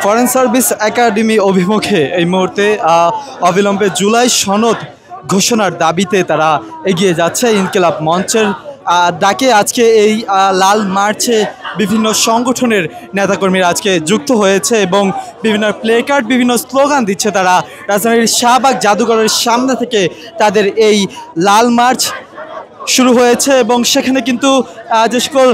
Foreign service academy অভিমুখে এই মুহূর্তে অবিলম্বে জুলাই সনদ ঘোষণার দাবিতে তারা এগিয়ে যাচ্ছে। ইনকিলাব মঞ্চের ডাকে আজকে এই লাল মার্চে বিভিন্ন সংগঠনের নেতাকর্মীরা আজকে যুক্ত হয়েছে এবং বিভিন্ন প্লে কার্ড বিভিন্ন স্লোগান দিচ্ছে। তারা রাজধানীর শাহবাগ জাদুঘরের সামনে থেকে তাদের এই লাল মার্চ শুরু হয়েছে এবং সেখানে কিন্তু যে সকল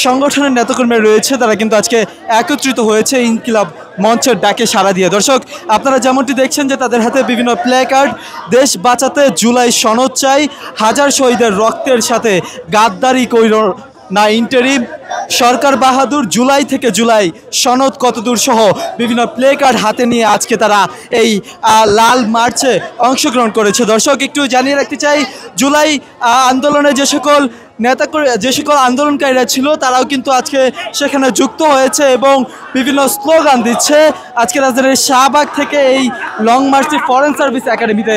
সংগঠনের নেতাকর্মীরা রয়েছে তারা কিন্তু আজকে একত্রিত হয়েছে ইনকিলাব মঞ্চের ডাকে সাড়া দিয়ে। দর্শক, আপনারা যেমনটি দেখছেন যে তাদের হাতে বিভিন্ন প্লে কার্ড, দেশ বাঁচাতে জুলাই সনদ চাই, হাজার শহীদের রক্তের সাথে গাদ্দারি কইর না ইন্টারিম, সরকার বাহাদুর, জুলাই থেকে জুলাই, সনদ কতদূর সহ বিভিন্ন প্লে কার্ড হাতে নিয়ে আজকে তারা এই লাল মার্চে অংশগ্রহণ করেছে। দর্শক, একটু জানিয়ে রাখতে চাই, জুলাই আন্দোলনে যে সকল আন্দোলনকারীরা ছিল তারাও কিন্তু আজকে সেখানে যুক্ত হয়েছে এবং বিভিন্ন স্লোগান দিচ্ছে। আজকে রাজধানীর শাহবাগ থেকে এই লং মার্চটি ফরেন সার্ভিস একাডেমিতে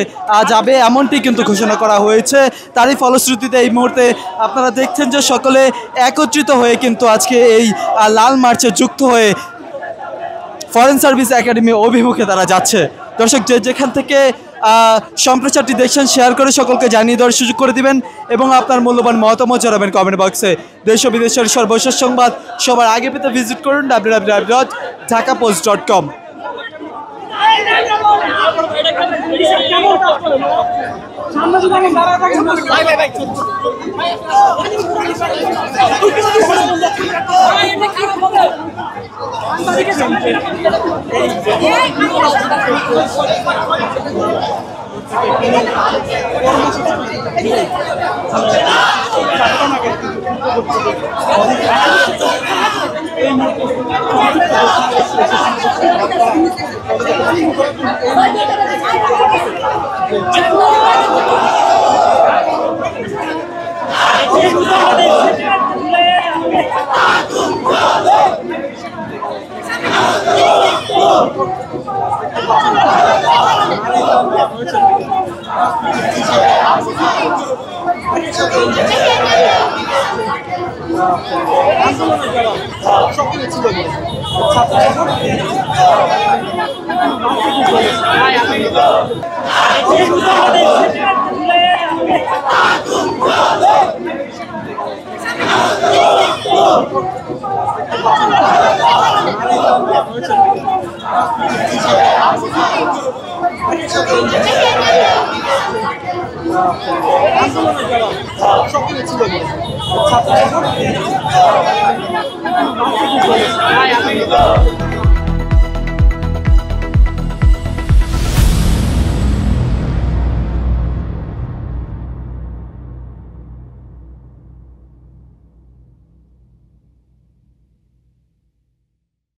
যাবে এমনটি কিন্তু ঘোষণা করা হয়েছে। তারই ফলশ্রুতিতে এই মুহূর্তে আপনারা দেখছেন যে সকলে একত্রিত হয়ে কিন্তু আজকে এই লাল মার্চে যুক্ত হয়ে ফরেন সার্ভিস একাডেমি অভিমুখে তারা যাচ্ছে। দর্শক, যেখান থেকে সম্প্রচারটি দেখছেন শেয়ার করে সকলকে জানিয়ে দেওয়ার সুযোগ করে দিবেন এবং আপনার মূল্যবান মতামত জানাবেন কমেন্ট বক্সে। দেশ ও বিদেশের সর্বশেষ সংবাদ সবার আগে পেতে ভিজিট করুন www.dhakapost.com। ছিল